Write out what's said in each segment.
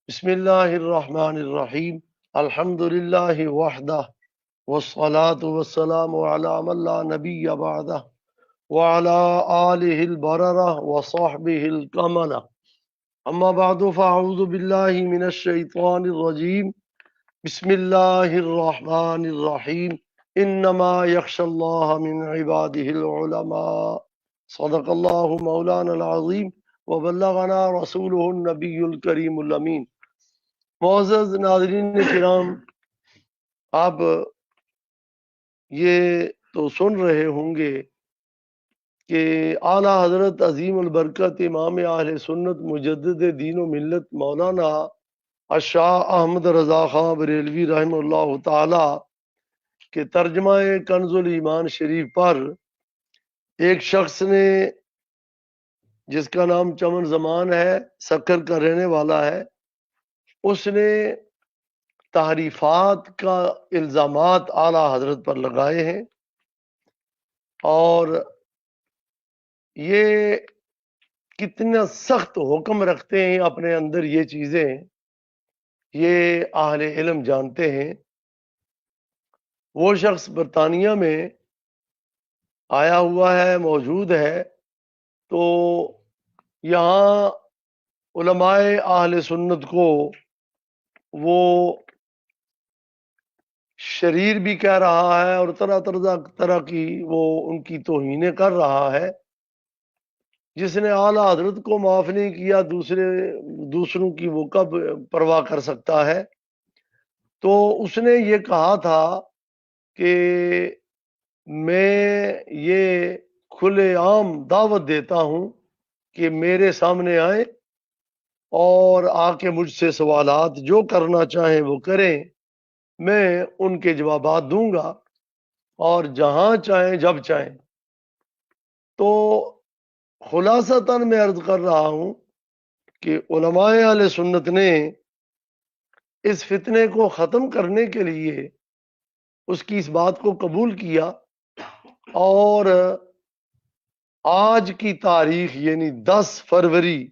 بسم اللہ الرحمن الرحیم الحمد للہ وحدہ والصلاة والسلام علی من لا نبی بعدہ وعلى آلہ البررہ وصحبہ الکملہ اما بعد فاعوذ باللہ من الشیطان الرجیم بسم اللہ الرحمن الرحیم انما یخشى اللہ من عبادہ العلماء صدق اللہ مولانا العظیم وبلغنا رسولہ النبی الکریم الامین۔ معزز ناظرین کرام، آپ یہ تو سن رہے ہوں گے کہ اعلیٰ حضرت عظیم البرکت امام اہل سنت مجدد دین و ملت مولانا الشاہ احمد رضا خان بریلوی رحمہ اللہ تعالی کے ترجمہ کنز الایمان شریف پر ایک شخص نے، جس کا نام چمن زمان ہے، سکر کا رہنے والا ہے، اس نے تحریفات کا الزامات اعلیٰ حضرت پر لگائے ہیں، اور یہ کتنا سخت حکم رکھتے ہیں اپنے اندر یہ چیزیں، یہ اہل علم جانتے ہیں۔ وہ شخص برطانیہ میں آیا ہوا ہے، موجود ہے، تو یہاں علماء اہل سنت کو وہ شریر بھی کہہ رہا ہے اور طرح طرح کی وہ ان کی توہینیں کر رہا ہے۔ جس نے اعلیٰ حضرت کو معاف نہیں کیا، دوسروں کی وہ کب پرواہ کر سکتا ہے؟ تو اس نے یہ کہا تھا کہ میں یہ کھلے عام دعوت دیتا ہوں کہ میرے سامنے آئیں اور آ کے مجھ سے سوالات جو کرنا چاہیں وہ کریں، میں ان کے جوابات دوں گا، اور جہاں چاہیں جب چاہیں۔ تو خلاصتاً میں عرض کر رہا ہوں کہ علماء اہل سنت نے اس فتنے کو ختم کرنے کے لیے اس کی اس بات کو قبول کیا، اور آج کی تاریخ یعنی 10 فروری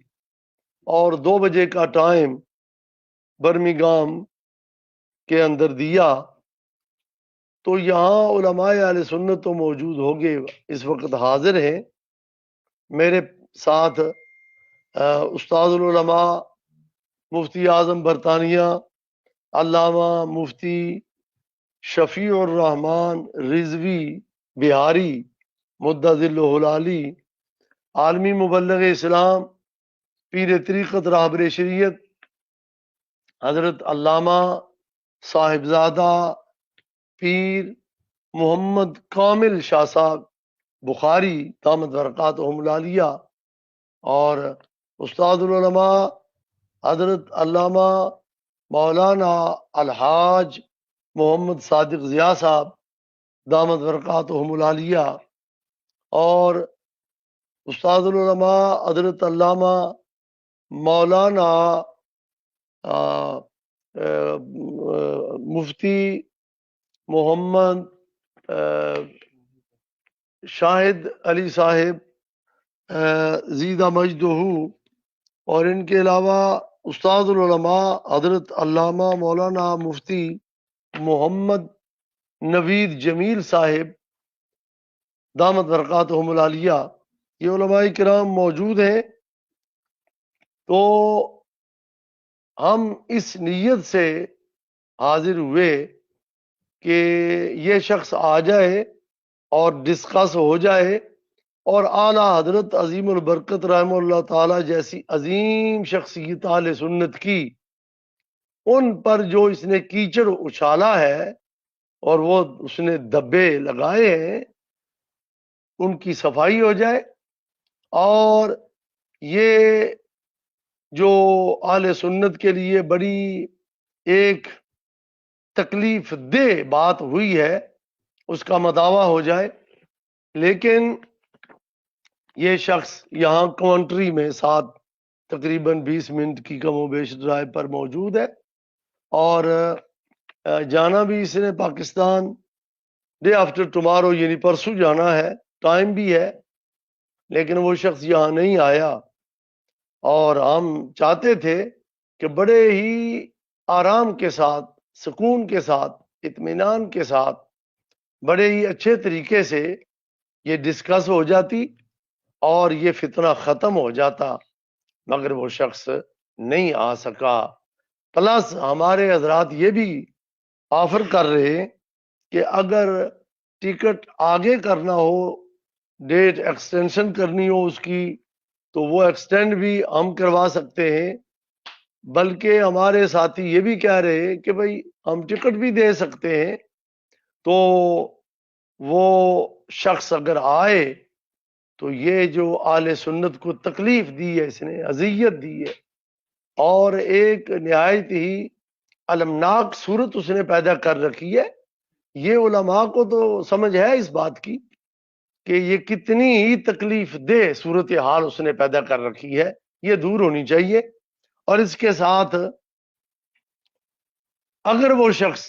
اور 2 بجے کا ٹائم برمنگھم کے اندر دیا، تو یہاں علماء اہل سنت تو موجود ہوگے، اس وقت حاضر ہیں میرے ساتھ استاد العلماء مفتی اعظم برطانیہ علامہ مفتی شفیع الرحمان رضوی بہاری مدظلہ العالی، عالمی مبلغ اسلام پیر طریقت راہبر شریعت حضرت علامہ صاحبزادہ پیر محمد کامل شاہ صاحب بخاری دامت برکاتہم العالیہ، اور استاد العلماء حضرت علامہ مولانا الحاج محمد صادق ضیاء صاحب دامت برکاتہم العالیہ، اور استاد العلماء حضرت علامہ مولانا مفتی محمد شاہد علی صاحب زیدہ مجدہ، اور ان کے علاوہ استاد العلماء حضرت علامہ مولانا مفتی محمد نوید جمیل صاحب دامت برکاتہم العالیہ، یہ علماء کرام موجود ہیں۔ تو ہم اس نیت سے حاضر ہوئے کہ یہ شخص آ جائے اور ڈسکس ہو جائے، اور اعلیٰ حضرت عظیم البرکت رحمہ اللہ تعالی جیسی عظیم شخصیت اہل سنت کی، ان پر جو اس نے کیچڑ اچھالا ہے اور وہ اس نے دبے لگائے ہیں، ان کی صفائی ہو جائے، اور یہ جو اہل سنت کے لیے بڑی ایک تکلیف دہ بات ہوئی ہے اس کا مداوع ہو جائے۔ لیکن یہ شخص یہاں کونٹری میں ساتھ تقریباً 20 منٹ کی کم و بیش ڈرائیو پر موجود ہے، اور جانا بھی اس نے پاکستان ڈے آفٹر ٹمارو یعنی پرسوں جانا ہے، ٹائم بھی ہے، لیکن وہ شخص یہاں نہیں آیا، اور ہم چاہتے تھے کہ بڑے ہی آرام کے ساتھ، سکون کے ساتھ، اطمینان کے ساتھ، بڑے ہی اچھے طریقے سے یہ ڈسکس ہو جاتی اور یہ فتنہ ختم ہو جاتا، مگر وہ شخص نہیں آ سکا۔ پلس ہمارے حضرات یہ بھی آفر کر رہے کہ اگر ٹکٹ آگے کرنا ہو، ڈیٹ ایکسٹینشن کرنی ہو اس کی، تو وہ ایکسٹینڈ بھی ہم کروا سکتے ہیں۔ بلکہ ہمارے ساتھی یہ بھی کہہ رہے کہ بھئی ہم ٹکٹ بھی دے سکتے ہیں، تو وہ شخص اگر آئے تو یہ جو اہل سنت کو تکلیف دی ہے، اس نے اذیت دی ہے اور ایک نہایت ہی المناک صورت اس نے پیدا کر رکھی ہے، یہ علماء کو تو سمجھ ہے اس بات کی کہ یہ کتنی ہی تکلیف دہ صورتحال اس نے پیدا کر رکھی ہے، یہ دور ہونی چاہیے۔ اور اس کے ساتھ اگر وہ شخص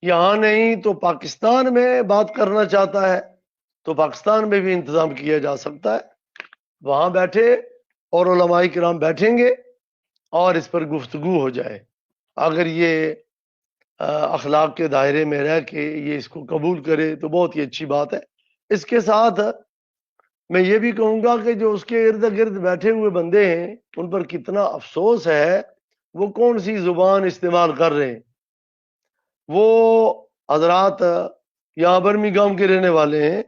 یہاں نہیں تو پاکستان میں بات کرنا چاہتا ہے تو پاکستان میں بھی انتظام کیا جا سکتا ہے، وہاں بیٹھے اور علماء کرام بیٹھیں گے اور اس پر گفتگو ہو جائے۔ اگر یہ اخلاق کے دائرے میں رہ کے یہ اس کو قبول کرے تو بہت ہی اچھی بات ہے۔ اس کے ساتھ میں یہ بھی کہوں گا کہ جو اس کے ارد گرد بیٹھے ہوئے بندے ہیں ان پر کتنا افسوس ہے، وہ کون سی زبان استعمال کر رہے ہیں۔ وہ حضرات یہاں برمنگھم کے رہنے والے ہیں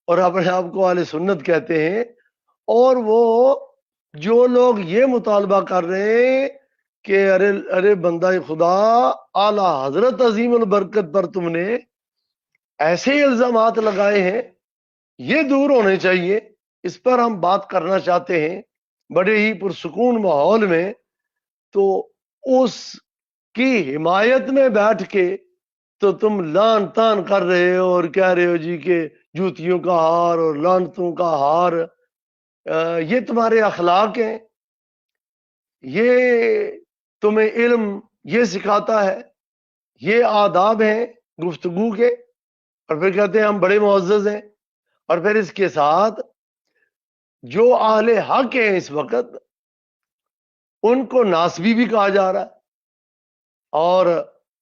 اور اپنے آپ کو اہل سنت کہتے ہیں، اور وہ جو لوگ یہ مطالبہ کر رہے ہیں کہ ارے بندہ خدا اعلی حضرت عظیم البرکت پر تم نے ایسے الزامات لگائے ہیں، یہ دور ہونے چاہیے۔ اس پر ہم بات کرنا چاہتے ہیں بڑے ہی پرسکون ماحول میں۔ تو اس کی حمایت میں بیٹھ کے تو تم لان تان کر رہے ہو اور کہہ رہے ہو جی کہ جوتیوں کا ہار اور لانتوں کا ہار، یہ تمہارے اخلاق ہیں، یہ تمہیں علم یہ سکھاتا ہے، یہ آداب ہیں گفتگو کے، اور پھر کہتے ہیں ہم بڑے معزز ہیں۔ اور پھر اس کے ساتھ جو اہل حق ہیں اس وقت ان کو ناسبی بھی کہا جا رہا ہے، اور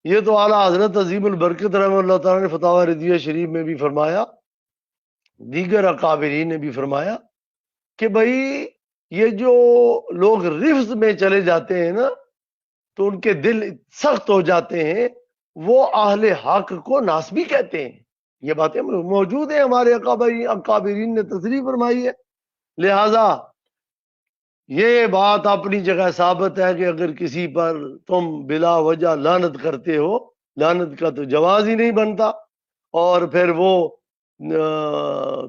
یہ تو اعلیٰ حضرت عظیم البرکت رحمہ اللہ تعالیٰ نے فتاوی رضویہ شریف میں بھی فرمایا، دیگر اکابرین نے بھی فرمایا کہ بھائی یہ جو لوگ رفض میں چلے جاتے ہیں نا تو ان کے دل سخت ہو جاتے ہیں، وہ اہل حق کو ناسبی کہتے ہیں۔ یہ باتیں موجود ہیں، ہمارے اکابرین نے تصریح فرمائی ہے۔ لہذا یہ بات اپنی جگہ ثابت ہے کہ اگر کسی پر تم بلا وجہ لعنت کرتے ہو، لعنت کا تو جواز ہی نہیں بنتا، اور پھر وہ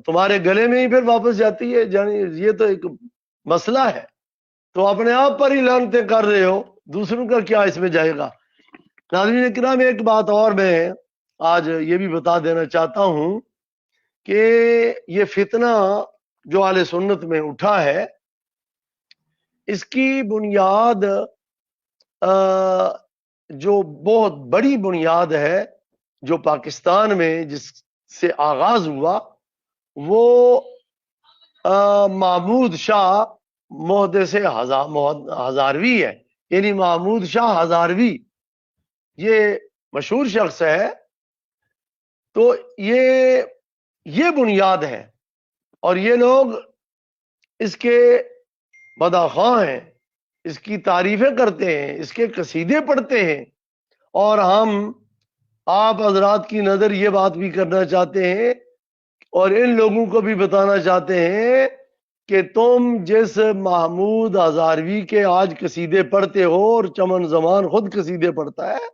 تمہارے گلے میں ہی پھر واپس جاتی ہے، یعنی یہ تو ایک مسئلہ ہے۔ تو اپنے آپ پر ہی لعنتیں کر رہے ہو، دوسروں کا کیا اس میں جائے گا۔ ناظرین کرام، ایک بات اور میں آج یہ بھی بتا دینا چاہتا ہوں کہ یہ فتنہ جو اہل سنت میں اٹھا ہے، اس کی بنیاد جو بہت بڑی بنیاد ہے جو پاکستان میں جس سے آغاز ہوا، وہ محمود شاہ محدث ہزاروی ہے، یعنی محمود شاہ ہزاروی یہ مشہور شخص ہے۔ تو یہ بنیاد ہے، اور یہ لوگ اس کے مداخواہ ہیں، اس کی تعریفیں کرتے ہیں، اس کے قصیدے پڑھتے ہیں، اور ہم آپ حضرات کی نظر یہ بات بھی کرنا چاہتے ہیں اور ان لوگوں کو بھی بتانا چاہتے ہیں کہ تم جس محمود ہزاروی کے آج قصیدے پڑھتے ہو، اور چمن زمان خود قصیدے پڑھتا ہے،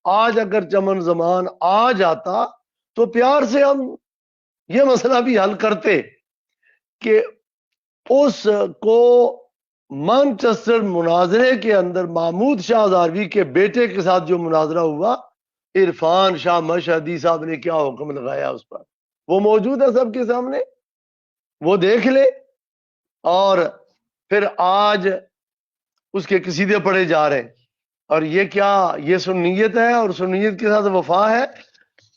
آج اگر چمن زمان آ جاتا تو پیار سے ہم یہ مسئلہ بھی حل کرتے کہ اس کو مانچسٹر مناظرے کے اندر محمود شاہ ہزاروی کے بیٹے کے ساتھ جو مناظرہ ہوا، عرفان شاہ مشہدی صاحب نے کیا حکم لگایا اس پر، وہ موجود ہے سب کے سامنے، وہ دیکھ لے۔ اور پھر آج اس کے قصیدے پڑھے جا رہے ہیں، اور یہ کیا، یہ سنیت ہے، اور سنیت کے ساتھ وفا ہے۔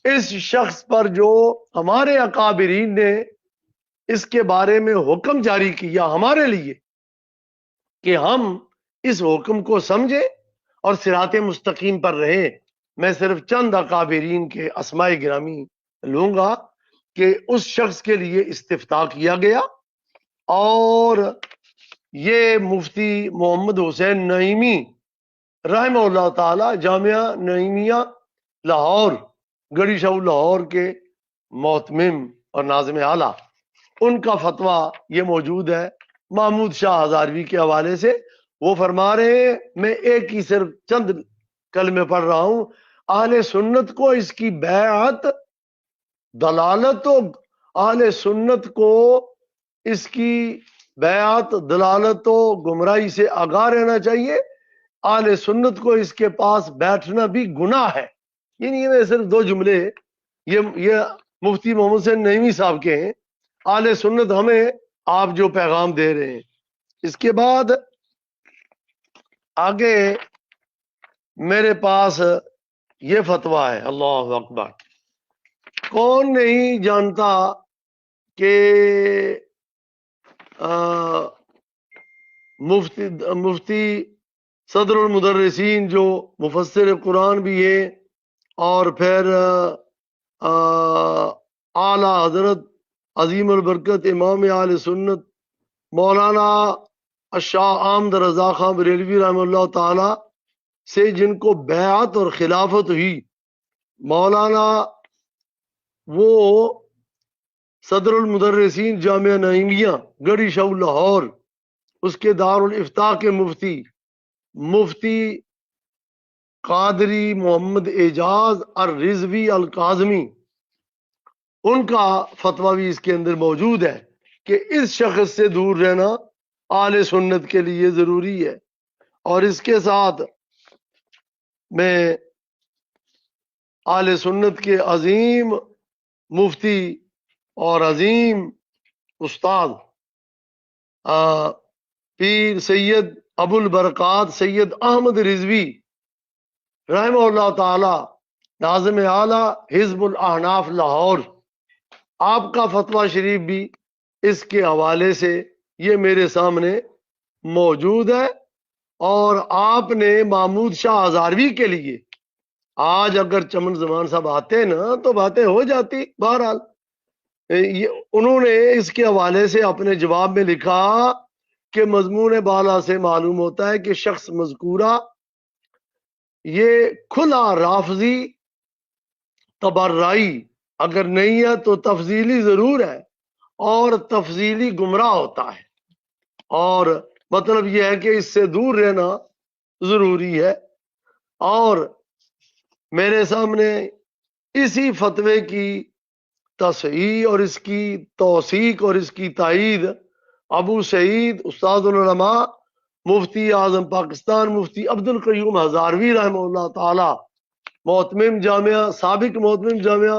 اس شخص پر جو ہمارے اکابرین نے اس کے بارے میں حکم جاری کیا ہمارے لیے کہ ہم اس حکم کو سمجھے اور صراط مستقیم پر رہے۔ میں صرف چند اکابرین کے اسماء گرامی لوں گا کہ اس شخص کے لیے استفتاء کیا گیا، اور یہ مفتی محمد حسین نعیمی رحمہ اللہ تعالی جامعہ نعیمیہ لاہور گڑی شاہ لاہور کے محتمم اور ناظم اعلیٰ، ان کا فتویٰ یہ موجود ہے محمود شاہ ہزاروی کے حوالے سے۔ وہ فرما رہے ہیں، میں ایک ہی صرف چند کلمے پڑھ رہا ہوں، اہل سنت کو اس کی بیعت دلالت و اہل سنت کو اس کی بیعت دلالت و گمراہی سے آگاہ رہنا چاہیے، اہل سنت کو اس کے پاس بیٹھنا بھی گناہ ہے۔ یعنی یہ صرف دو جملے یہ مفتی محمد حسین نعیمی صاحب کے ہیں، اہل سنت ہمیں آپ جو پیغام دے رہے ہیں۔ اس کے بعد آگے میرے پاس یہ فتویٰ ہے، اللہ اکبر، کون نہیں جانتا کہ مفتی صدر المدرسین جو مفسر قرآن بھی ہے، اور پھر اعلیٰ حضرت عظیم البرکت امام اہل سنت مولانا شاہ احمد رضا خان بریلوی رحمہ اللہ تعالی سے جن کو بیعت اور خلافت ہوئی، مولانا وہ صدر المدرسین جامعہ نعیمیہ گڑی شاہ لاہور، اس کے دارالافتاء کے مفتی قادری محمد اعجاز الرضوی القاظمی، ان کا فتویٰ بھی اس کے اندر موجود ہے کہ اس شخص سے دور رہنا اہل سنت کے لیے ضروری ہے۔ اور اس کے ساتھ میں اہل سنت کے عظیم مفتی اور عظیم استاد پیر سید ابو البرکات سید احمد رضوی رحمہ اللہ تعالی ناظم اعلیٰ حزب الاحناف لاہور، آپ کا فتویٰ شریف بھی اس کے حوالے سے یہ میرے سامنے موجود ہے۔ اور آپ نے محمود شاہ ہزاروی کے لیے آج اگر چمن زمان صاحب آتے نا تو باتیں ہو جاتی، بہرحال انہوں نے اس کے حوالے سے اپنے جواب میں لکھا کہ مضمون بالا سے معلوم ہوتا ہے کہ شخص مذکورہ یہ کھلا رافضی تبرعی اگر نہیں ہے تو تفضیلی ضرور ہے، اور تفضیلی گمراہ ہوتا ہے، اور مطلب یہ ہے کہ اس سے دور رہنا ضروری ہے۔ اور میرے سامنے اسی فتوے کی تصحیح اور اس کی توثیق اور اس کی تائید ابو سعید استاد العلماء مفتی اعظم پاکستان مفتی عبد القیوم ہزاروی رحمہ اللہ تعالی محتمم جامعہ سابق محتمم جامعہ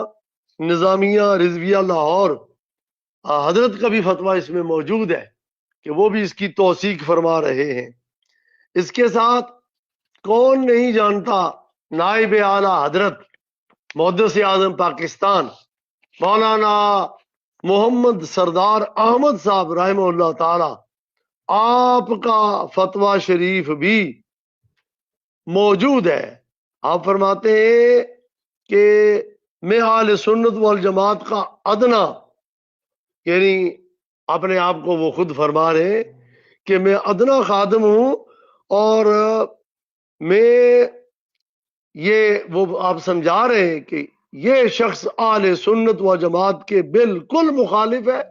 نظامیہ رضویہ لاہور، حضرت کا بھی فتویٰ اس میں موجود ہے کہ وہ بھی اس کی توثیق فرما رہے ہیں۔ اس کے ساتھ کون نہیں جانتا نائب اعلیٰ حضرت محدث اعظم پاکستان مولانا محمد سردار احمد صاحب رحمہ اللہ تعالی، آپ کا فتویٰ شریف بھی موجود ہے۔ آپ فرماتے ہیں کہ میں اہل سنت والجماعت کا ادنا، یعنی اپنے آپ کو وہ خود فرما رہے ہیں کہ میں ادنا خادم ہوں، اور میں یہ وہ آپ سمجھا رہے ہیں کہ یہ شخص اہل سنت و جماعت کے بالکل مخالف ہے،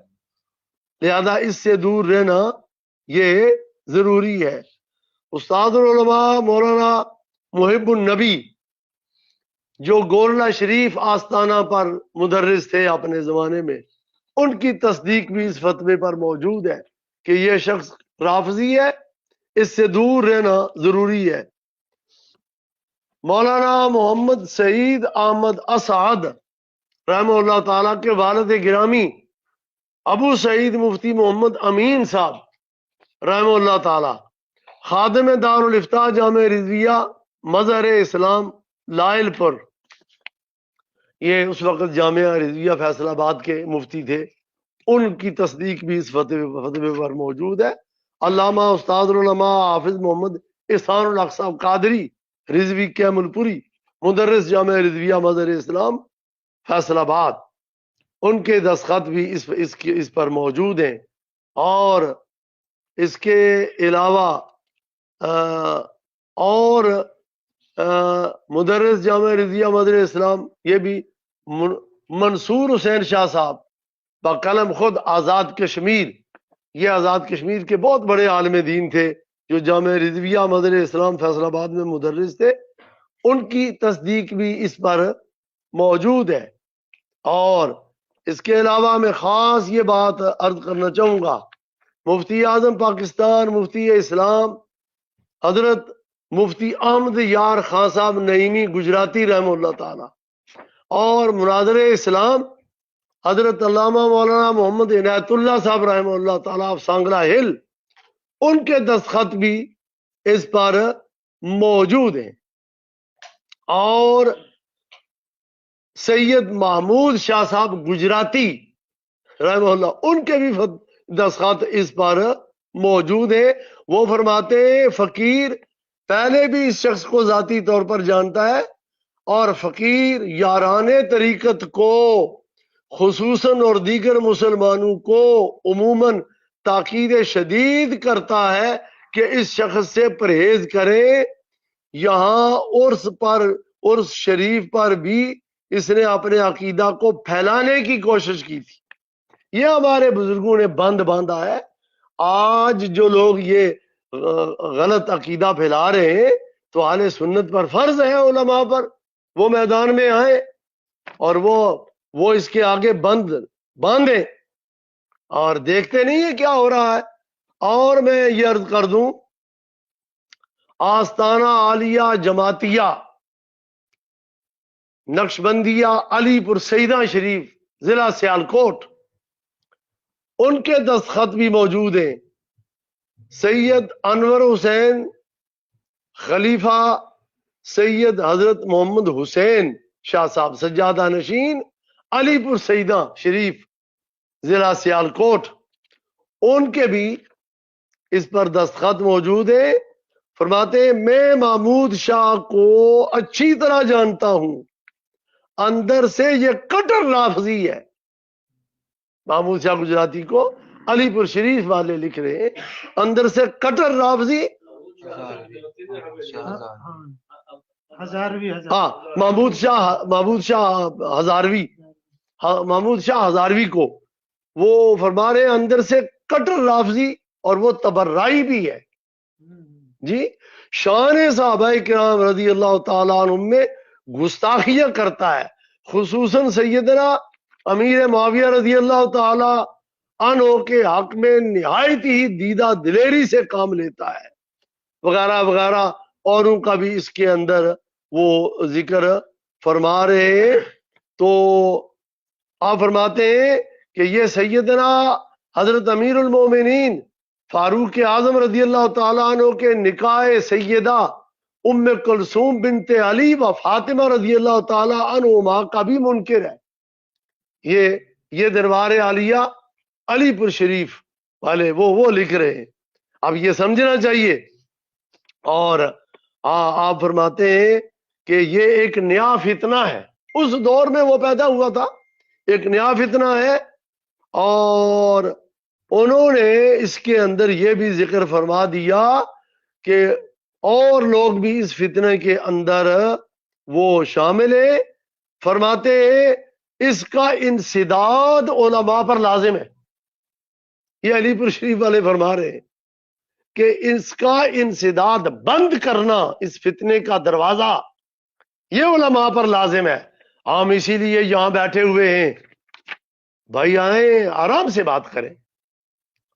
لہذا اس سے دور رہنا یہ ضروری ہے۔ استاد العلماء مولانا محب النبی جو گورلا شریف آستانہ پر مدرس تھے اپنے زمانے میں، ان کی تصدیق بھی اس فتوے پر موجود ہے کہ یہ شخص رافضی ہے، اس سے دور رہنا ضروری ہے۔ مولانا محمد سعید احمد اسعد رحمہ اللہ تعالیٰ کے والد گرامی ابو سعید مفتی محمد امین صاحب رحمہ اللہ تعالیٰ خادم دارالافتاء جامعہ رضویہ مظہر اسلام لائل پر، یہ اس وقت جامعہ رضویہ فیصل آباد کے مفتی تھے، ان کی تصدیق بھی اس فتوے پر موجود ہے۔ علامہ استاد العلماء حافظ محمد احسان الحق صاحب قادری رضوی کیمل پوری مدرس جامعہ رضویہ مظہر اسلام فیصل آباد، ان کے دستخط بھی اس پر موجود ہیں. اور اس کے علاوہ اور مدرس جامعہ رضویہ مظہر اسلام یہ بھی منصور حسین شاہ صاحب بقلم خود آزاد کشمیر، یہ آزاد کشمیر کے بہت بڑے عالم دین تھے جو جامعہ رضویہ مظہر اسلام فیصل آباد میں مدرس تھے، ان کی تصدیق بھی اس پر موجود ہے. اور اس کے علاوہ میں خاص یہ بات عرض کرنا چاہوں گا، مفتی اعظم پاکستان مفتی اسلام حضرت مفتی احمد یار خان صاحب نعیمی گجراتی رحمہ اللہ تعالی اور مناظر اسلام حضرت علامہ مولانا محمد عنایت اللہ صاحب رحمہ اللہ تعالیٰ سانگلہ ہل، ان کے دستخط بھی اس پر موجود ہیں. اور سید محمود شاہ صاحب گجراتی رحمہ اللہ، ان کے بھی دستخط اس پر موجود ہیں. وہ فرماتے ہیں فقیر پہلے بھی اس شخص کو ذاتی طور پر جانتا ہے، اور فقیر یاران طریقت کو خصوصاً اور دیگر مسلمانوں کو عموماً تاکید شدید کرتا ہے کہ اس شخص سے پرہیز کریں. یہاں عرس شریف پر بھی اس نے اپنے عقیدہ کو پھیلانے کی کوشش کی تھی. یہ ہمارے بزرگوں نے بند باندھا ہے. آج جو لوگ یہ غلط عقیدہ پھیلا رہے ہیں تو اہل سنت پر فرض ہے، علماء پر وہ میدان میں آئے اور وہ اس کے آگے باندھیں اور دیکھتے نہیں ہے کیا ہو رہا ہے. اور میں یہ عرض کر دوں، آستانہ عالیہ جماعتیہ نقشبندیہ علی پور سیدہ شریف ضلع سیالکوٹ، ان کے دستخط بھی موجود ہیں. سید انور حسین خلیفہ سید حضرت محمد حسین شاہ صاحب سجادہ نشین علی پور سیدہ شریف ضلع سیالکوٹ، ان کے بھی اس پر دستخط موجود ہے. فرماتے ہیں میں محمود شاہ کو اچھی طرح جانتا ہوں، اندر سے یہ کٹر لافظی ہے. محمود شاہ گجراتی کو علی پور شریف والے لکھ رہے ہیں اندر سے کٹر لافظی. ہاں محمود شاہ ہزاروی کو وہ فرما رہے ہیں اندر سے کٹر لافظی، اور وہ تبرعی بھی ہے. جی شان صحابہ کرام رضی اللہ تعالیٰ عنہ میں گستاخیاں کرتا ہے، خصوصاً سیدنا امیر معاویہ رضی اللہ تعالی عنہ کے حق میں نہایت ہی دیدہ دلیری سے کام لیتا ہے وغیرہ وغیرہ. اوروں کا بھی اس کے اندر وہ ذکر فرما رہے ہیں. تو آپ فرماتے ہیں کہ یہ سیدنا حضرت امیر المومنین فاروق اعظم رضی اللہ تعالیٰ عنہ کے نکاح سیدہ ام کلثوم بنت علی و فاطمہ رضی اللہ تعالیٰ عنہما کا بھی منکر ہے. یہ دربار عالیہ علی پور شریف والے وہ لکھ رہے ہیں. اب یہ سمجھنا چاہیے. اور آپ فرماتے ہیں کہ یہ ایک نیا فتنہ ہے، اس دور میں وہ پیدا ہوا تھا، ایک نیا فتنہ ہے. اور انہوں نے اس کے اندر یہ بھی ذکر فرما دیا کہ اور لوگ بھی اس فتنے کے اندر وہ شامل ہیں. فرماتے ہیں اس کا انسداد علماء پر لازم ہے. یہ علی پور شریف والے فرما رہے ہیں کہ اس کا انسداد بند کرنا، اس فتنے کا دروازہ، یہ علماء پر لازم ہے. ہم اسی لیے یہاں بیٹھے ہوئے ہیں. بھائی آئیں آرام سے بات کریں،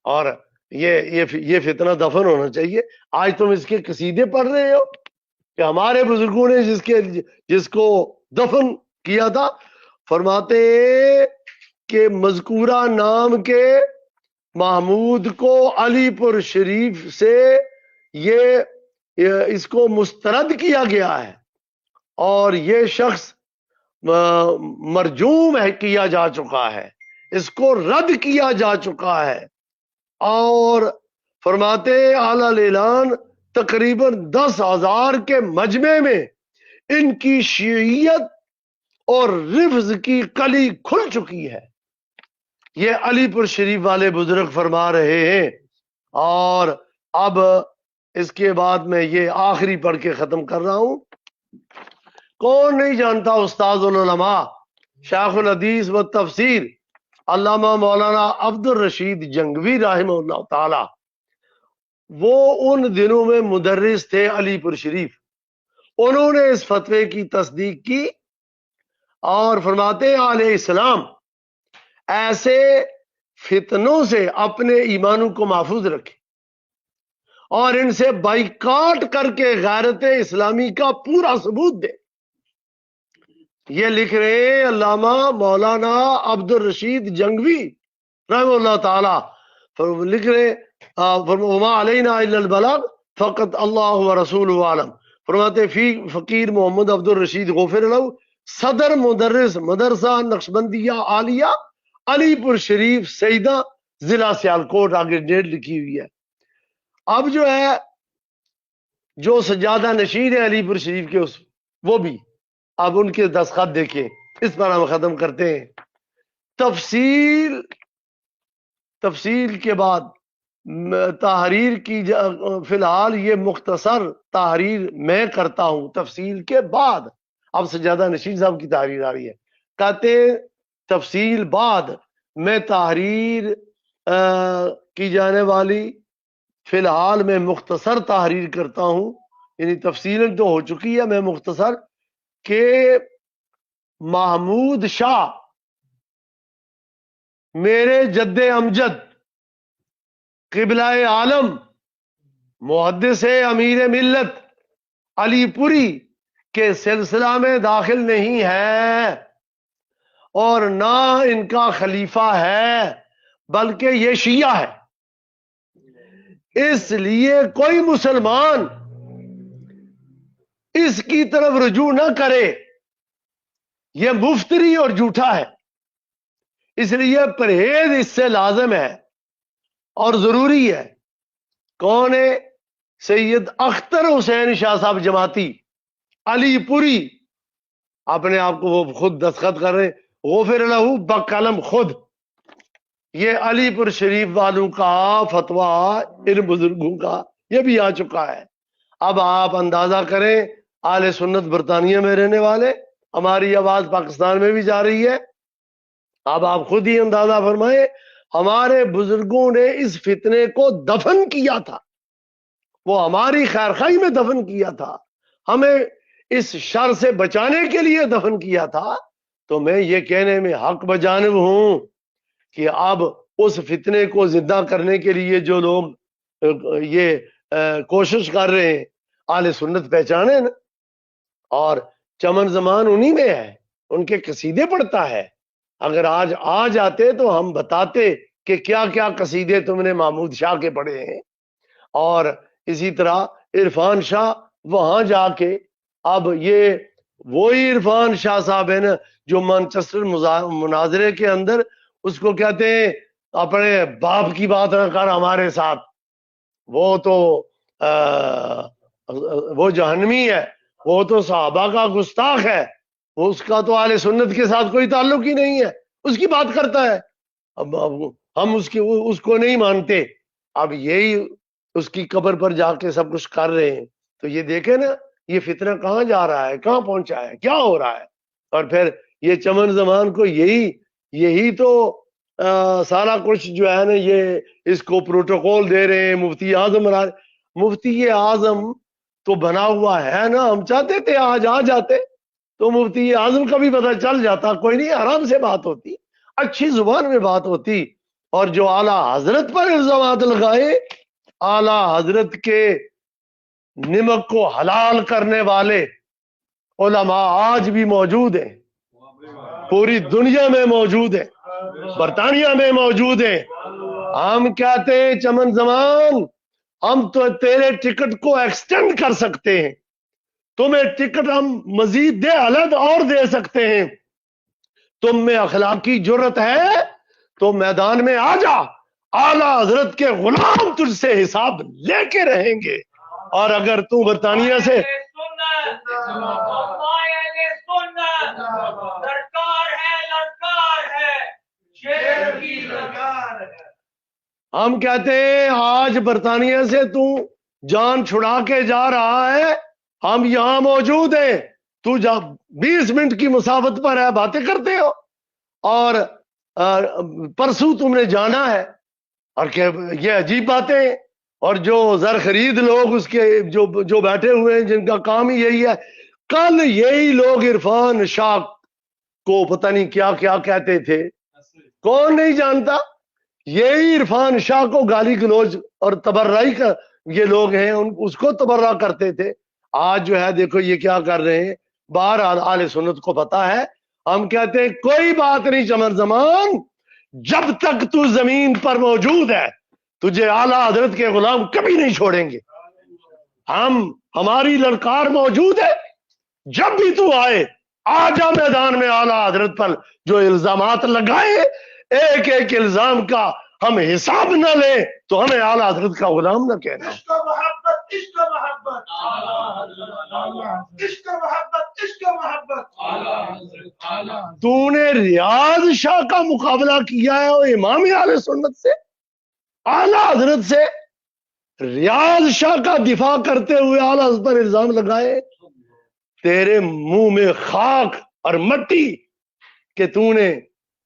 اور یہ فتنہ دفن ہونا چاہیے. آج تم اس کے قصیدے پڑھ رہے ہو کہ ہمارے بزرگوں نے جس کو دفن کیا تھا. فرماتے ہیں کہ مذکورہ نام کے محمود کو علی پور شریف سے اس کو مسترد کیا گیا ہے، اور یہ شخص مرجوم ہے، کیا جا چکا ہے، اس کو رد کیا جا چکا ہے. اور فرماتے اعلیٰ اعلان تقریباً 10,000 کے مجمع میں ان کی شیعیت اور رفض کی کلی کھل چکی ہے. یہ علی پور شریف والے بزرگ فرما رہے ہیں. اور اب اس کے بعد میں یہ آخری پڑھ کے ختم کر رہا ہوں. کون نہیں جانتا استاد العلماء شیخ الحدیث و تفسیر علامہ مولانا عبد الرشید جنگوی رحمہ اللہ تعالی. وہ ان دنوں میں مدرس تھے علی پور شریف. انہوں نے اس فتوے کی تصدیق کی اور فرماتے علیہ السلام ایسے فتنوں سے اپنے ایمانوں کو محفوظ رکھے اور ان سے بائیکاٹ کر کے غیرت اسلامی کا پورا ثبوت دے. یہ لکھ رہے ہیں علامہ مولانا عبد الرشید جنگوی رحمہ اللہ تعالی. لکھ رہے وما علینا الا البلاغ فقط اللہ ورسول عالم. فرماتے فی فقیر محمد عبد الرشید غفر له صدر مدرس مدرسہ نقشبندیہ عالیہ علی پور شریف سیدہ ضلع سیالکوٹ. آگے ڈیٹ لکھی ہوئی ہے. اب جو ہے جو سجادہ نشین ہے علی پور شریف کے وہ بھی اب ان کے دستخط دیکھیں. اس پر ہم ختم کرتے ہیں. تفصیل کے بعد تحریر کی فی الحال یہ مختصر تحریر میں کرتا ہوں. تفصیل کے بعد اب سجادہ نشین صاحب کی تحریر آ رہی ہے. کہتے تفصیل بعد میں تحریر کی جانے والی فی الحال میں مختصر تحریر کرتا ہوں. یعنی تفصیل تو ہو چکی ہے, میں مختصر کہ محمود شاہ میرے جد امجد قبلہ عالم محدث امیر ملت علی پوری کے سلسلہ میں داخل نہیں ہے اور نہ ان کا خلیفہ ہے بلکہ یہ شیعہ ہے. اس لیے کوئی مسلمان اس کی طرف رجوع نہ کرے. یہ مفتری اور جھوٹا ہے. اس لیے پرہیز اس سے لازم ہے اور ضروری ہے. کون ہے؟ سید اختر حسین شاہ صاحب جماعتی علی پوری. اپنے آپ کو وہ خود دستخط کر رہے غفر لہو بقلم خود. یہ علی پور شریف والوں کا فتویٰ ان بزرگوں کا یہ بھی آ چکا ہے. اب آپ اندازہ کریں اہل سنت برطانیہ میں رہنے والے, ہماری آواز پاکستان میں بھی جا رہی ہے. اب آپ خود ہی اندازہ فرمائیں ہمارے بزرگوں نے اس فتنے کو دفن کیا تھا, وہ ہماری خیرخواہی میں دفن کیا تھا, ہمیں اس شر سے بچانے کے لیے دفن کیا تھا. تو میں یہ کہنے میں حق بجانب ہوں کہ اب اس فتنے کو زندہ کرنے کے لیے جو لوگ یہ کوشش کر رہے ہیں اہل سنت پہچانے نا. اور چمن زمان انہی میں ہے, ان کے قصیدے پڑھتا ہے. اگر آج آ جاتے تو ہم بتاتے کہ کیا کیا قصیدے تم نے محمود شاہ کے پڑھے ہیں. اور اسی طرح عرفان شاہ وہاں جا کے اب یہ وہی عرفان شاہ صاحب ہے نا جو مانچسٹر مناظرے کے اندر اس کو کہتے ہیں اپنے باپ کی بات نہ کر ہمارے ساتھ, وہ تو وہ جہنمی ہے, وہ تو صحابہ کا گستاخ ہے, وہ اس کا تو اہل سنت کے ساتھ کوئی تعلق ہی نہیں ہے, اس کی بات کرتا ہے. اب ہم اس کو نہیں مانتے. اب یہی اس کی قبر پر جا کے سب کچھ کر رہے ہیں. تو یہ دیکھیں نا یہ فتنہ کہاں جا رہا ہے, کہاں پہنچا ہے, کیا ہو رہا ہے. اور پھر یہ چمن زمان کو یہی تو سارا کچھ جو ہے نا یہ اس کو پروٹوکول دے رہے ہیں. مفتی اعظم تو بنا ہوا ہے نا, ہم چاہتے تھے آج آ جاتے تو مفتی اعظم کا بھی پتہ چل جاتا. کوئی نہیں, آرام سے بات ہوتی, اچھی زبان میں بات ہوتی. اور جو اعلیٰ حضرت پر الزامات لگائے, اعلیٰ حضرت کے نمک کو حلال کرنے والے علماء آج بھی موجود ہیں, پوری دنیا میں موجود ہیں, برطانیہ میں موجود ہیں. ہم کہتے ہیں چمن زمان ہم تو تیرے ٹکٹ کو ایکسٹینڈ کر سکتے ہیں, تمہیں ٹکٹ ہم مزید الگ اور دے سکتے ہیں. تم میں اخلاقی جرت ہے تو میدان میں آ جا, اعلیٰ حضرت کے غلام تجھ سے حساب لے کے رہیں گے. اور اگر تو برطانیہ سے ہم کہتے ہیں آج برطانیہ سے تو جان چھڑا کے جا رہا ہے، ہم یہاں موجود ہیں، تو جب 20 منٹ کی مسافت پر ہے باتیں کرتے ہو، اور پرسوں تم نے جانا ہے. اور کہ یہ عجیب باتیں ہیں. اور جو زر خرید لوگ اس کے جو بیٹھے ہوئے ہیں جن کا کام ہی یہی ہے، کل یہی لوگ عرفان شاہ کو پتہ نہیں کیا کیا کہتے تھے، کون نہیں جانتا. یہی عرفان شاہ کو گالی گلوچ اور تبرعی کا یہ لوگ ہیں، اس کو تبرع کرتے تھے. آج جو ہے دیکھو یہ کیا کر رہے ہیں. بہرحال اہل سنت کو پتا ہے. ہم کہتے ہیں کوئی بات نہیں چمن زمان، جب تک تو زمین پر موجود ہے تجھے اعلیٰ حضرت کے غلام کبھی نہیں چھوڑیں گے. ہماری للکار موجود ہے، جب بھی تو آئے آ جا میدان میں. اعلیٰ حضرت پر جو الزامات لگائے، ایک ایک الزام کا ہم حساب نہ لیں تو ہمیں اعلیٰ حضرت کا غلام نہ کہنا. عشق محبت، عشق محبت، عشق محبت، عشق محبت. تو نے ریاض شاہ کا مقابلہ کیا ہے وہ امام اہل سنت سے، اعلیٰ حضرت سے. ریاض شاہ کا دفاع کرتے ہوئے اعلیٰ حضرت پر الزام لگائے. تیرے منہ میں خاک اور مٹی کہ تو نے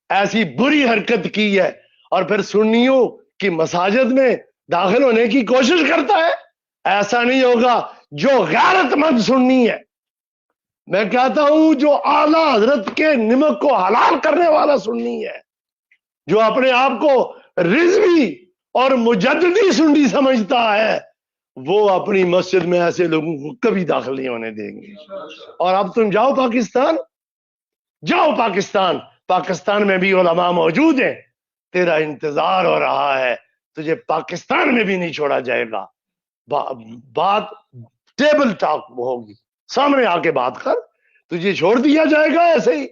ایسی بری حرکت کی ہے، اور پھر سنیوں کی مساجد میں داخل ہونے کی کوشش کرتا ہے. ایسا نہیں ہوگا. جو غیرت مند سنی ہے، میں کہتا ہوں جو اعلیٰ حضرت کے نمک کو حلال کرنے والا سنی ہے، جو اپنے آپ کو رضوی اور مجددی سنی سمجھتا ہے، وہ اپنی مسجد میں ایسے لوگوں کو کبھی داخل نہیں ہونے دیں گے. اور اب تم جاؤ پاکستان، جاؤ پاکستان، پاکستان میں بھی علماء موجود ہیں، تیرا انتظار ہو رہا ہے، تجھے پاکستان میں بھی نہیں چھوڑا جائے گا. بات ٹیبل ٹاک ہوگی، سامنے آ کے بات کر، تجھے چھوڑ دیا جائے گا ایسے ہی.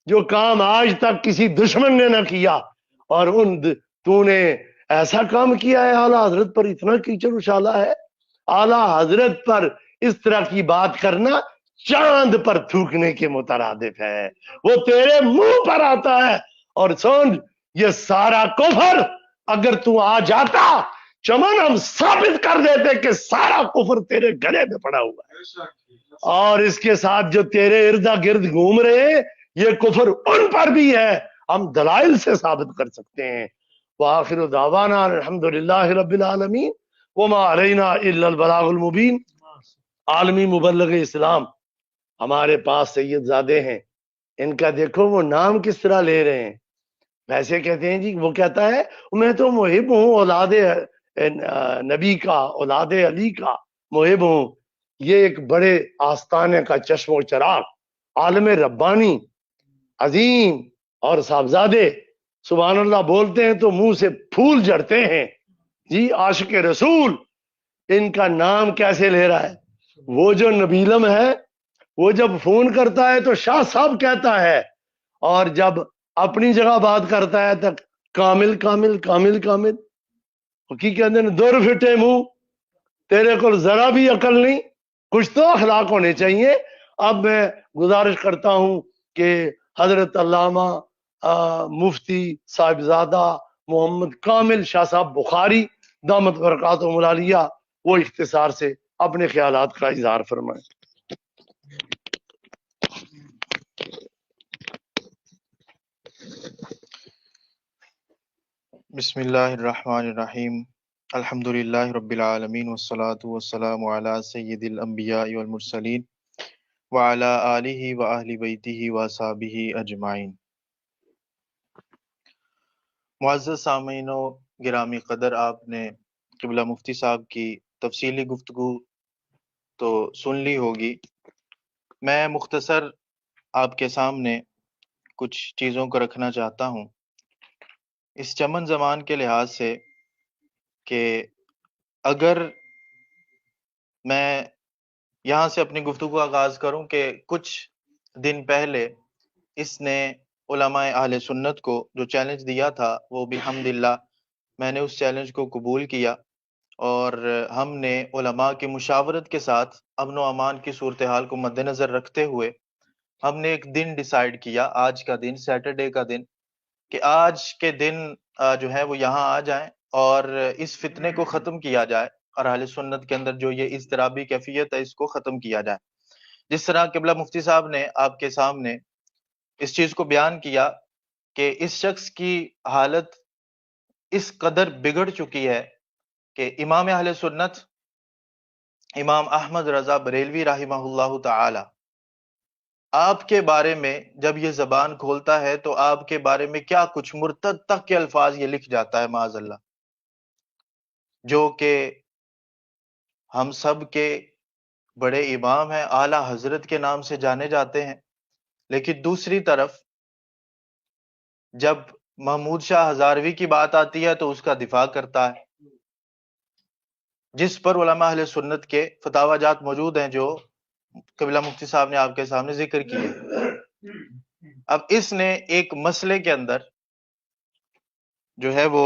جو کام آج تک کسی دشمن نے نہ کیا، اور تو نے ایسا کام کیا ہے. اعلیٰ حضرت پر اتنا کیچڑ اچھالا ہے. اعلیٰ حضرت پر اس طرح کی بات کرنا چاند پر تھوکنے کے مترادف ہے. وہ تیرے منہ پر آتا ہے. اور سن، یہ سارا کفر اگر تو آ جاتا چمن، ہم ثابت کر دیتے کہ سارا کفر تیرے گلے میں پڑا ہوا ہے. اور اس کے ساتھ جو تیرے اردا گرد گھوم رہے ہیں، یہ کفر ان پر بھی ہے، ہم دلائل سے ثابت کر سکتے ہیں. وآخر دعوانا الحمدللہ رب العالمین وما علینا الا البلاغ المبین. عالمی مبلغ اسلام ہمارے پاس سید زادے ہیں، ان کا دیکھو وہ نام کس طرح لے رہے ہیں. ویسے کہتے ہیں جی، وہ کہتا ہے میں تو محب ہوں، اولاد نبی کا، اولاد علی کا محب ہوں. یہ ایک بڑے آستانے کا چشم و چراغ، عالم ربانی عظیم اور صاحبزادے سبحان اللہ بولتے ہیں تو منہ سے پھول جھڑتے ہیں. جی عاشق رسول، ان کا نام کیسے لے رہا ہے. وہ جو نبیلم ہے، وہ جب فون کرتا ہے تو شاہ صاحب کہتا ہے، اور جب اپنی جگہ بات کرتا ہے تو کامل کامل کامل کامل. کی کہتے ہیں دور پھٹے منہ، تیرے کو ذرا بھی عقل نہیں، کچھ تو اخلاق ہونے چاہیے. اب میں گزارش کرتا ہوں کہ حضرت علامہ مفتی صاحبزادہ محمد کامل شاہ صاحب بخاری دامت برکاتہم العالیہ وہ اختصار سے اپنے خیالات کا اظہار فرمائیں. بسم اللہ الرحمن الرحیم. الحمدللہ رب العالمین والصلاة والسلام علی سید الانبیاء والمرسلین وعلی آلہ واہل بیتہ واصحابہ اجمعین. معزز سامعین و گرامی قدر، آپ نے قبلہ مفتی صاحب کی تفصیلی گفتگو تو سن لی ہوگی. میں مختصر آپ کے سامنے کچھ چیزوں کو رکھنا چاہتا ہوں اس چمن زمان کے لحاظ سے، کہ اگر میں یہاں سے اپنی گفتگو کا آغاز کروں کہ کچھ دن پہلے اس نے علماء اہل سنت کو جو چیلنج دیا تھا، وہ بحمدللہ میں نے اس چیلنج کو قبول کیا اور ہم نے علماء کی مشاورت کے ساتھ امن و امان کی صورتحال کو مد نظر رکھتے ہوئے ہم نے ایک دن ڈیسائیڈ کیا، آج کا دن، سیٹرڈے کا دن، کہ آج کے دن جو ہے وہ یہاں آ جائیں اور اس فتنے کو ختم کیا جائے اور اہل سنت کے اندر جو یہ اضطرابی کیفیت ہے اس کو ختم کیا جائے۔ جس طرح قبلہ مفتی صاحب نے آپ کے سامنے اس چیز کو بیان کیا کہ اس شخص کی حالت اس قدر بگڑ چکی ہے کہ امام اہل سنت امام احمد رضا بریلوی رحمہ اللہ تعالی آپ کے بارے میں جب یہ زبان کھولتا ہے تو آپ کے بارے میں کیا کچھ مرتد تک کے الفاظ یہ لکھ جاتا ہے معاذ اللہ، جو کہ ہم سب کے بڑے امام ہیں، اعلی حضرت کے نام سے جانے جاتے ہیں، لیکن دوسری طرف جب محمود شاہ ہزاروی کی بات آتی ہے تو اس کا دفاع کرتا ہے، جس پر علماء اہل سنت کے فتاوی جات موجود ہیں جو قبلہ مفتی صاحب نے آپ کے سامنے ذکر کیے۔ اب اس نے ایک مسئلے کے اندر جو ہے وہ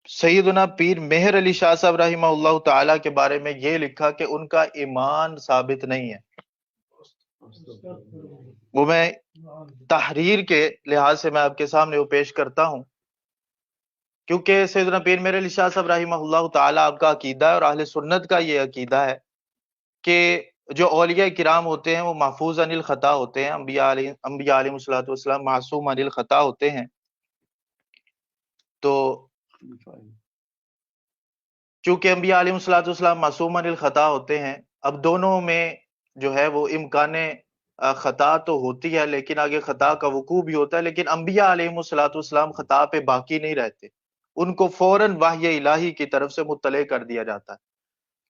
سیدنا پیر مہر علی شاہ صاحب رحمہ اللہ تعالی کے بارے میں یہ لکھا کہ ان کا ایمان ثابت نہیں ہے۔ وہ میں تحریر کے لحاظ سے میں آپ کے سامنے وہ پیش کرتا ہوں، کیونکہ سیدنا پیر مہر علی شاہ صاحب رحمہ اللہ تعالی آپ کا عقیدہ ہے اور اہل سنت کا یہ عقیدہ ہے کہ جو اولیاء کرام ہوتے ہیں وہ محفوظ عن الخطا ہوتے ہیں، انبیاء علیہ الصلوۃ والسلام معصوم عن الخطا ہوتے ہیں۔ تو چونکہ انبیاء علیہ الصلوۃ والسلام معصوم عن الخطا ہوتے ہیں، اب دونوں میں جو ہے وہ امکان خطا تو ہوتی ہے لیکن آگے خطا کا وقوع بھی ہوتا ہے، لیکن انبیاء علیہ الصلوۃ والسلام خطا پہ باقی نہیں رہتے، ان کو فوراً وحی الہی کی طرف سے مطلع کر دیا جاتا ہے۔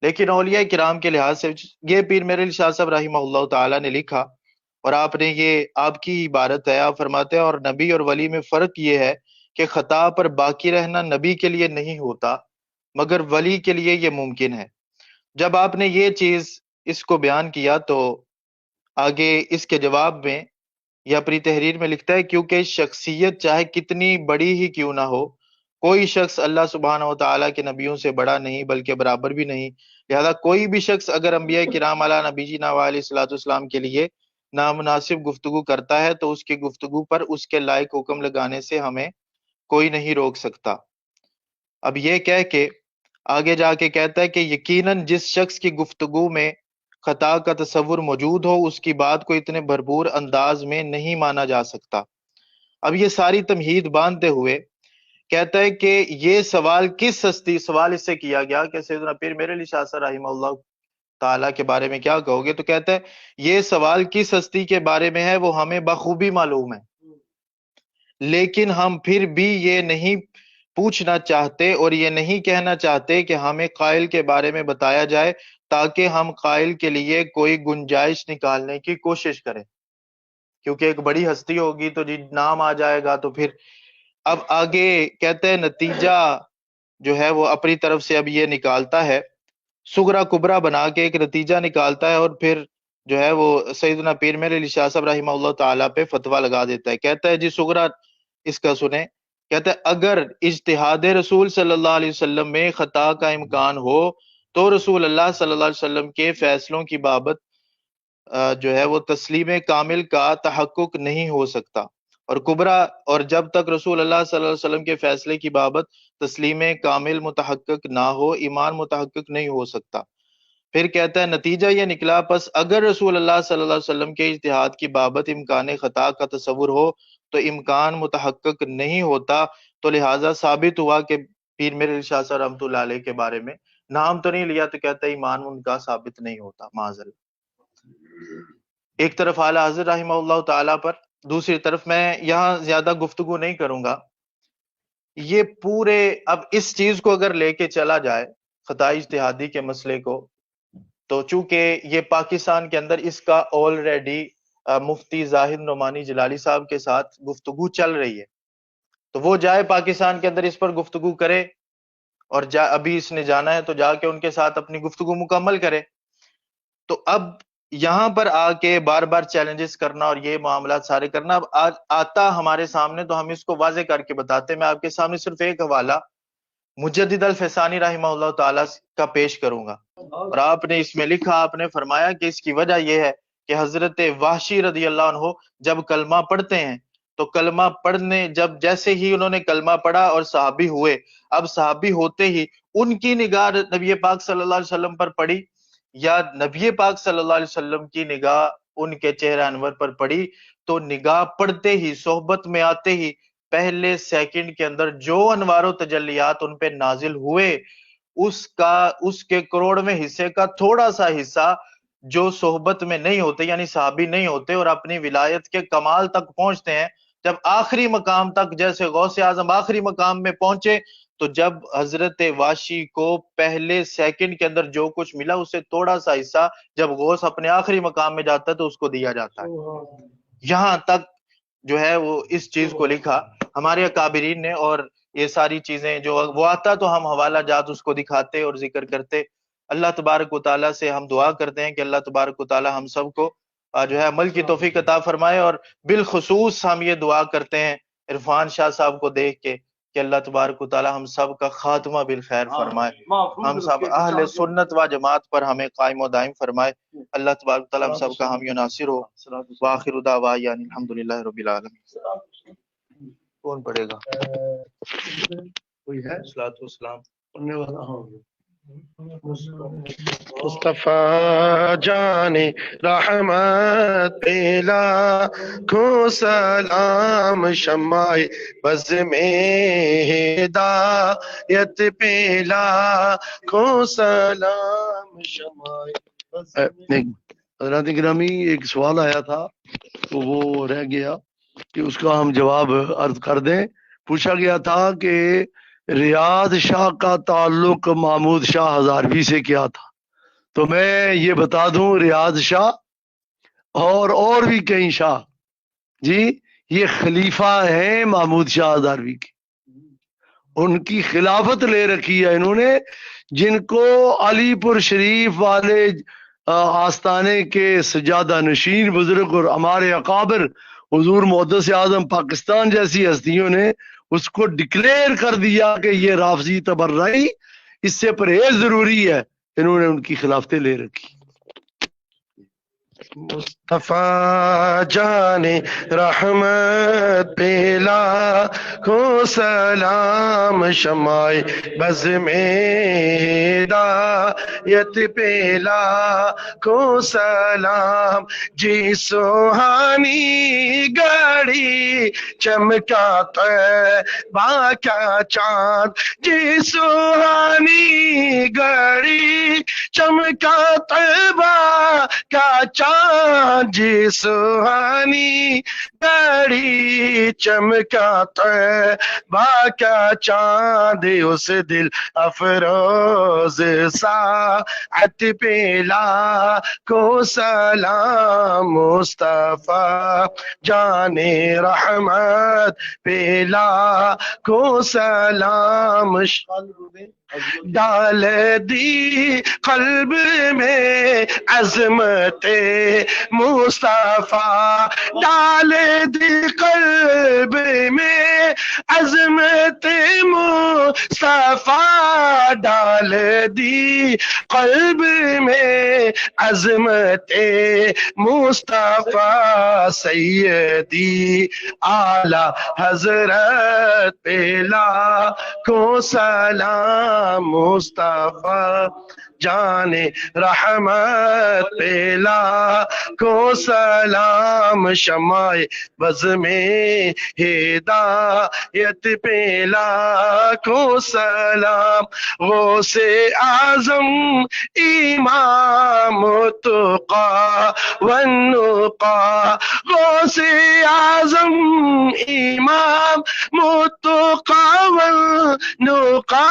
لیکن اولیاء کرام کے لحاظ سے یہ پیر مہر علی شاہ صاحب رحمہ اللہ تعالی نے لکھا، اور آپ نے یہ آپ کی عبارت ہے، آپ فرماتے ہیں اور نبی اور ولی میں فرق یہ ہے کہ خطا پر باقی رہنا نبی کے لیے نہیں ہوتا مگر ولی کے لیے یہ ممکن ہے۔ جب آپ نے یہ چیز اس کو بیان کیا تو آگے اس کے جواب میں یہ اپنی تحریر میں لکھتا ہے، کیونکہ شخصیت چاہے کتنی بڑی ہی کیوں نہ ہو، کوئی شخص اللہ سبحانہ و تعالیٰ کے نبیوں سے بڑا نہیں بلکہ برابر بھی نہیں، لہذا کوئی بھی شخص اگر انبیاء کرام علیہ نبی جینا علیہ الصلوۃ والسلام کے لیے نامناسب گفتگو کرتا ہے تو اس کی گفتگو پر اس کے لائق حکم لگانے سے ہمیں کوئی نہیں روک سکتا۔ اب یہ کہہ کے آگے جا کے کہتا ہے کہ یقیناً جس شخص کی گفتگو میں خطا کا تصور موجود ہو اس کی بات کو اتنے بھرپور انداز میں نہیں مانا جا سکتا۔ اب یہ ساری تمہید باندھتے ہوئے کہتا ہے کہ یہ سوال کس ہستی، سوال اس سے کیا گیا کہ سیدنا پیر مہر علی شاہ صاحب رحمہ اللہ تعالیٰ کے بارے میں کیا کہو گے، تو کہتا ہے یہ سوال کس ہستی کے بارے میں ہے وہ ہمیں بخوبی معلوم ہے، لیکن ہم پھر بھی یہ نہیں پوچھنا چاہتے اور یہ نہیں کہنا چاہتے کہ ہمیں قائل کے بارے میں بتایا جائے تاکہ ہم قائل کے لیے کوئی گنجائش نکالنے کی کوشش کریں، کیونکہ ایک بڑی ہستی ہوگی تو جی نام آ جائے گا تو پھر۔ اب آگے کہتے ہیں نتیجہ جو ہے وہ اپنی طرف سے اب یہ نکالتا ہے، سغرا کبرا بنا کے ایک نتیجہ نکالتا ہے اور پھر جو ہے وہ سیدنا پیر مہر علی شاہ صاحب رحمہ اللہ تعالیٰ پہ فتویٰ لگا دیتا ہے۔ کہتا ہے جی سغرا اس کا سنیں، کہتا ہے اگر اجتہاد رسول صلی اللہ علیہ وسلم میں خطا کا امکان ہو تو رسول اللہ صلی اللہ علیہ وسلم کے فیصلوں کی بابت جو ہے وہ تسلیم کامل کا تحقق نہیں ہو سکتا، اور کبرا اور جب تک رسول اللہ صلی اللہ علیہ وسلم کے فیصلے کی بابت تسلیم کامل متحقق نہ ہو ایمان متحقق نہیں ہو سکتا۔ پھر کہتا ہے نتیجہ یہ نکلا پس اگر رسول اللہ صلی اللہ علیہ وسلم کے اجتہاد کی بابت امکان خطا کا تصور ہو تو امکان متحقق نہیں ہوتا، تو لہٰذا ثابت ہوا کہ پیر مہر علی شاہ صاحب رحمۃ اللہ علیہ کے بارے میں نام تو نہیں لیا تو کہتا ہے ایمان ان کا ثابت نہیں ہوتا معاذ اللہ۔ ایک طرف اعلی حضرت رحمہ اللہ تعالیٰ پر، دوسری طرف میں یہاں زیادہ گفتگو نہیں کروں گا، یہ پورے اب اس چیز کو اگر لے کے چلا جائے خطا اجتہادی کے مسئلے کو، تو چونکہ یہ پاکستان کے اندر اس کا آلریڈی مفتی زاہد نعمانی جلالی صاحب کے ساتھ گفتگو چل رہی ہے، تو وہ جائے پاکستان کے اندر اس پر گفتگو کرے، اور ابھی اس نے جانا ہے تو جا کے ان کے ساتھ اپنی گفتگو مکمل کرے۔ تو اب یہاں پر آ کے بار بار چیلنجز کرنا اور یہ معاملات سارے کرنا اب آتا ہمارے سامنے تو ہم اس کو واضح کر کے بتاتے. میں آپ کے سامنے صرف ایک حوالہ مجدد الفسانی رحمہ اللہ تعالیٰ کا پیش کروں گا. اور آپ نے اس میں لکھا، آپ نے فرمایا کہ اس کی وجہ یہ ہے کہ حضرت وحشی رضی اللہ عنہ جب کلمہ پڑھتے ہیں تو کلمہ پڑھنے جیسے ہی انہوں نے کلمہ پڑھا اور صحابی ہوئے، اب صحابی ہوتے ہی ان کی نگاہ نبی پاک صلی اللہ علیہ وسلم پر پڑی یا نبی پاک صلی اللہ علیہ وسلم کی نگاہ ان کے چہرہ انور پر پڑی، تو نگاہ پڑھتے ہی صحبت میں آتے ہی پہلے سیکنڈ کے اندر جو انوار و تجلیات ان پہ نازل ہوئے اس کے کروڑویں حصے کا تھوڑا سا حصہ جو صحبت میں نہیں ہوتے یعنی صحابی نہیں ہوتے اور اپنی ولایت کے کمال تک پہنچتے ہیں، جب آخری مقام تک جیسے غوث اعظم آخری مقام میں پہنچے تو جب حضرت واشی کو پہلے سیکنڈ کے اندر جو کچھ ملا اس سے تھوڑا سا حصہ جب غوث اپنے آخری مقام میں جاتا ہے تو اس کو دیا جاتا ہے. یہاں تک جو ہے وہ اس چیز کو لکھا ہمارے اکابرین نے، اور یہ ساری چیزیں جو وہ آتا تو ہم حوالہ جات اس کو دکھاتے اور ذکر کرتے. اللہ تبارک و تعالیٰ سے ہم دعا کرتے ہیں کہ اللہ تبارک و تعالیٰ ہم سب کو جو ہے عمل کی توفیق عطا فرمائے، اور بالخصوص ہم یہ دعا کرتے ہیں عرفان شاہ صاحب کو دیکھ کے کہ اللہ تبارک و تعالیٰ ہم سب کا خاتمہ بالخیر فرمائے، ہم سب اہل سنت و جماعت پر ہمیں قائم و دائم فرمائے. اللہ تبارک و تعالیٰ ہم سب کا حامی و ناصر ہو. وآخر دعوانا الحمدللہ رب العالمین. کون پڑھے گا؟ کوئی ہے صلاۃ والسلام پڑھنے والا؟ ہاں مصطفیٰ جان رحمت پہ لاکھوں سلام، شمع بز میں ہدایت پہ لاکھوں سلام، شمع بز میں. حضرات گرامی ایک سوال آیا تھا تو وہ رہ گیا کہ اس کا ہم جواب عرض کر دیں. پوچھا گیا تھا کہ ریاض شاہ کا تعلق محمود شاہ ہزاروی سے کیا تھا، تو میں یہ بتا دوں ریاض شاہ اور بھی کئی شاہ جی یہ خلیفہ ہیں محمود شاہ ہزاروی کے، ان کی خلافت لے رکھی ہے انہوں نے، جن کو علی پور شریف والے آستانے کے سجادہ نشین بزرگ اور ہمارے اکابر حضور محدث اعظم پاکستان جیسی ہستیوں نے اس کو ڈکلیئر کر دیا کہ یہ رافضی تبرعی، اس سے پرہیز ضروری ہے، انہوں نے ان کی خلافتیں لے رکھی. مصطفیٰ جان رحمت پہ لاکھوں سلام، شمع بز میں ہدایت پہ لاکھوں سلام، جی سوہانی گھڑی چمکا طیبہ کا چاند، جی سوہانی گھڑی چمکا طیبہ کا چاند، جی سوہانی گھڑی چمکا طیبہ کا چاند، اس دل افروز ساعت پہ لاکھوں سلام، مصطفیٰ جان رحمت پہ لاکھوں سلام، ڈال دی قلب میں عظمت مصطفیٰ، ڈال دی قلب میں عظمت مصطفیٰ، ڈال دی قلب میں عظمت مصطفیٰ، سیدی اعلی حضرت پہ لاکھوں سلام، مصطفیٰ جان رحمت پہ لاکھوں سلام، شمع بز میں ہدایت پہ لاکھوں سلام، غوث اعظم امام التقیٰ والنقیٰ، غوث اعظم امام التقیٰ والنقیٰ،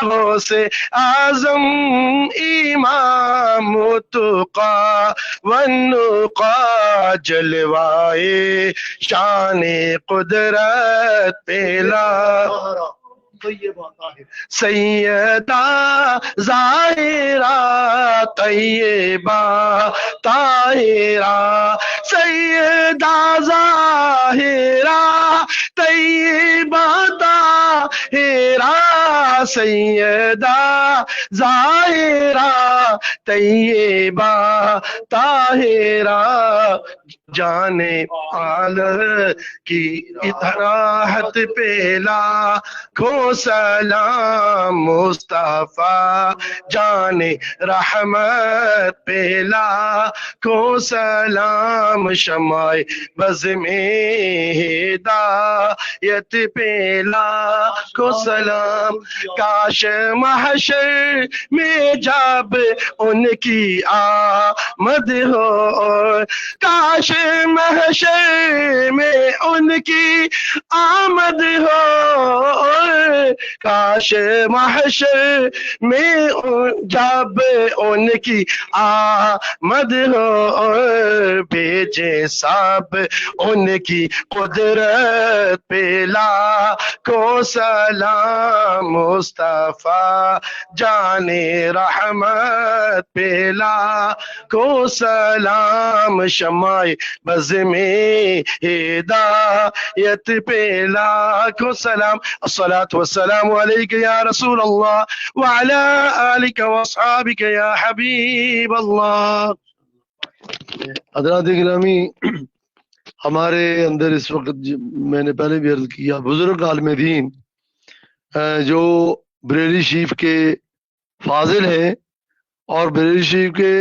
غوث اعظم امام التقیٰ والنقیٰ، جلوائے شان قدرت پہ سیدہ ظاہرہ طیبہ طاہرہ سیدہ ظاہرہ طیبہ طاہرہ سیدہ ظاہرہ طیبہ طاہرہ جان عال کی اطراحت پہ لاکھوں سلام مصطفیٰ جان رحمت پہ لاکھوں سلام شمع بز میں ہدایت پہ لاکھوں سلام کاش محشر میں جب ان کی آمد ہو کاش محشر میں ان کی آمد ہو کاش محشر میں جب ان کی آمد ہو بھیجے سب ان کی قدرت پہ لاکھوں سلام مصطفیٰ جان رحمت پہ لاکھوں سلام شمع بز میں ہدایت پہ لاکھوں سلام الصلاة والسلام علیک یا رسول اللہ وعلا آلک واصحابک یا حبیب اللہ. حضرات گرامی، ہمارے اندر اس وقت میں نے پہلے بھی عرض کیا، بزرگ عالم دین جو بریلی شریف کے فاضل ہیں اور بریلی شریف کے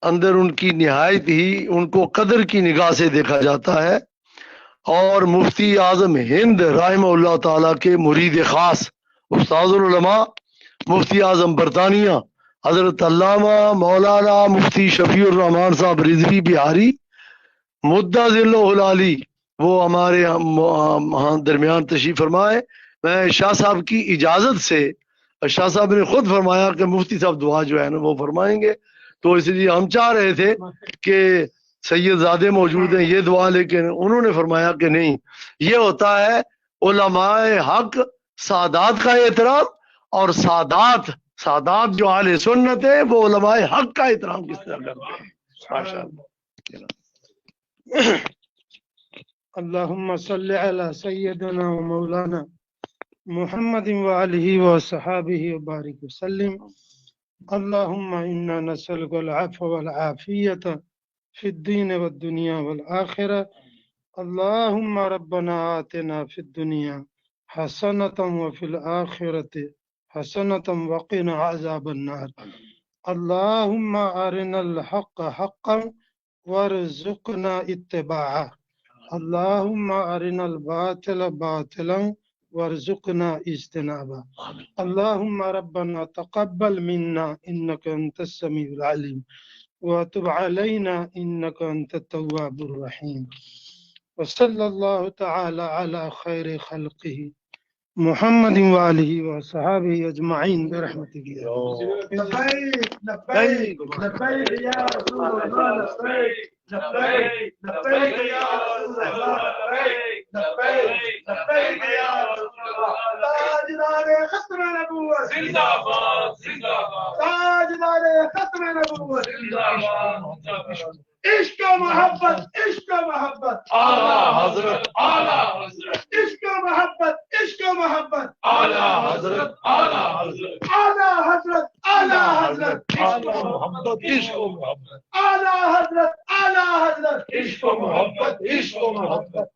اندر ان کی نہایت ہی ان کو قدر کی نگاہ سے دیکھا جاتا ہے، اور مفتی اعظم ہند رحمہ اللہ تعالیٰ کے مرید خاص استاذ العلماء مفتی اعظم برطانیہ حضرت علامہ مولانا مفتی شفیع الرحمان صاحب رضوی بہاری مدہ ذلہ العالی وہ ہمارے درمیان تشریف فرمائے. میں شاہ صاحب کی اجازت سے، شاہ صاحب نے خود فرمایا کہ مفتی صاحب دعا جو ہے نا وہ فرمائیں گے، تو اس لیے ہم چاہ رہے تھے کہ سید زادے موجود ہیں یہ دعا، لیکن انہوں نے فرمایا کہ نہیں، یہ ہوتا ہے علماء حق سادات کا احترام، اور سادات جو اہل سنت ہے وہ علماء حق کا احترام کس طرح کرتے ہیں. ماشاءاللہ. اللهم صل على سيدنا ومولانا محمد وآله وصحابه وبارك وسلم. اللهم إنا نسألك العفو والعافية في الدين والدنيا والآخرة. اللهم ربنا آتنا في الدنيا حسنة وفي الآخرة حسنة وقنا عذاب النار. اللهم أرنا الحق حقا وارزقنا اتباعه. اللهم أرنا الباطل باطلا وارزقنا اجتنابه. اللهم ربنا تقبل منا إنك أنت السميع العليم وتب علينا إنك أنت التواب الرحيم. وصلى الله تعالى على خير خلقه محمد وآله وصحابه أجمعين برحمتك يا رب. لبيك لبيك لبيك يا رسول الله لبيك لبيك لبيك يا رسول الله لبيك لبيك لبيك يا رسول الله. تاجدار ختم نبوة زندہ باد زندہ باد. تاجدار ختم نبوة زندہ باد. عشق و محبت عشق و محبت اعلیٰ حضرت اعلیٰ حضرت. عشق و محبت عشق و محبت اعلیٰ حضرت اعلیٰ حضرت اعلیٰ حضرت اعلیٰ حضرت. عشق و محبت عشق و محبت اعلیٰ حضرت اعلیٰ حضرت. عشق و محبت عشق و محبت